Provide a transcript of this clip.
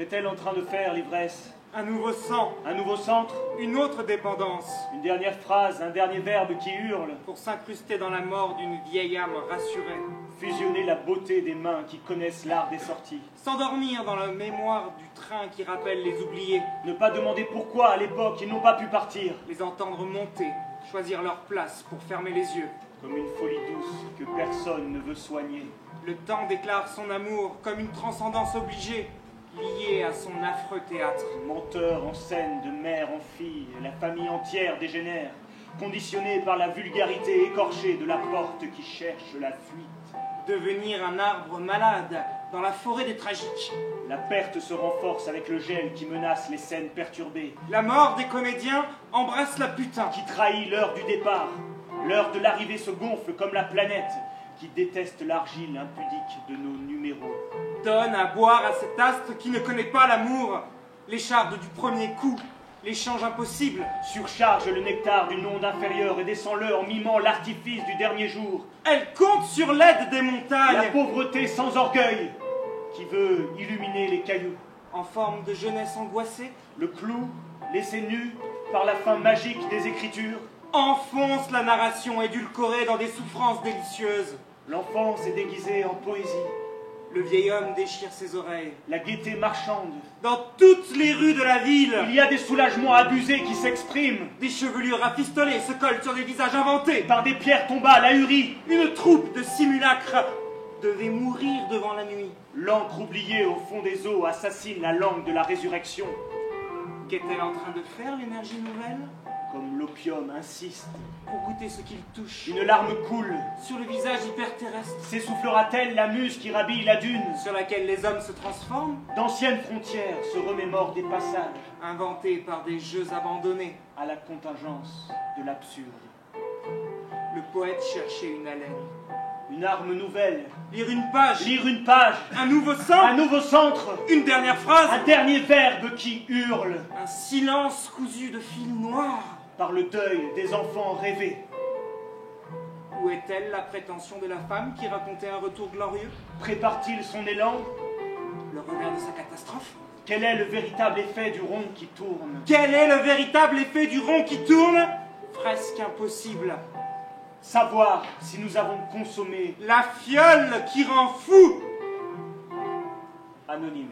Qu'est-elle en train de faire, l'ivresse? Un nouveau sang, Un nouveau centre? une autre dépendance, Une dernière phrase, un dernier verbe qui hurle? pour s'incruster dans la mort d'une vieille âme rassurée. Fusionner la beauté des mains qui connaissent l'art des sorties. S'endormir dans la mémoire du train qui rappelle les oubliés. Ne pas demander pourquoi, à l'époque, ils n'ont pas pu partir. Les entendre monter, choisir leur place pour fermer les yeux. Comme une folie douce que personne ne veut soigner. Le temps déclare son amour comme une transcendance obligée, liée à son affreux théâtre. Menteur en scène de mère en fille, la famille entière dégénère, conditionnée par la vulgarité écorchée de la porte qui cherche la fuite. Devenir un arbre malade dans la forêt des tragiques. La perte se renforce avec le gel qui menace les scènes perturbées, La mort des comédiens embrasse la putain. qui trahit l'heure du départ. L'heure de l'arrivée se gonfle comme la planète, qui déteste l'argile impudique de nos numéros. Donne à boire à cet astre qui ne connaît pas l'amour. L'écharde du premier coup, l'échange impossible. Surcharge le nectar d'une onde inférieure et descend-le en mimant l'artifice du dernier jour. Elle compte sur l'aide des La montagnes. pauvreté sans orgueil, qui veut illuminer les cailloux. En forme de jeunesse angoissée, Le clou, laissé nu par la fin magique des écritures. enfonce la narration édulcorée dans des souffrances délicieuses. L'enfance est déguisée en poésie. Le vieil homme déchire ses oreilles. La gaieté marchande. Dans toutes les rues de la ville, Il y a des soulagements abusés qui s'expriment. des chevelures rafistolées se collent sur des visages inventés. Par des pierres tombales ahuries. Une troupe de simulacres devait mourir devant la nuit. L'encre oubliée au fond des eaux assassine la langue de la résurrection. Qu'est-elle en train de faire, l'énergie nouvelle? Comme l'opium insiste. Pour goûter ce qu'il touche. Une larme coule. Sur le visage hyperterrestre, S'essoufflera-t-elle la muse qui rhabille la dune? sur laquelle les hommes se transforment, D'anciennes frontières se remémorent des passages inventés par des jeux abandonnés. à la contingence de l'absurde. Le poète cherchait une haleine. Une arme nouvelle. Lire une page, Lire une page. un nouveau Un sang, nouveau centre. une dernière phrase, Un dernier verbe qui hurle un silence cousu de fils noirs. par le deuil des enfants rêvés. Où est-elle la prétention de la femme qui racontait un retour glorieux? Prépare-t-il son élan? Le revers de sa catastrophe? Quel est le véritable effet du rond qui tourne? Quel est le véritable effet du rond qui tourne? Fresque impossible. Savoir si nous avons consommé La fiole qui rend fou. anonyme.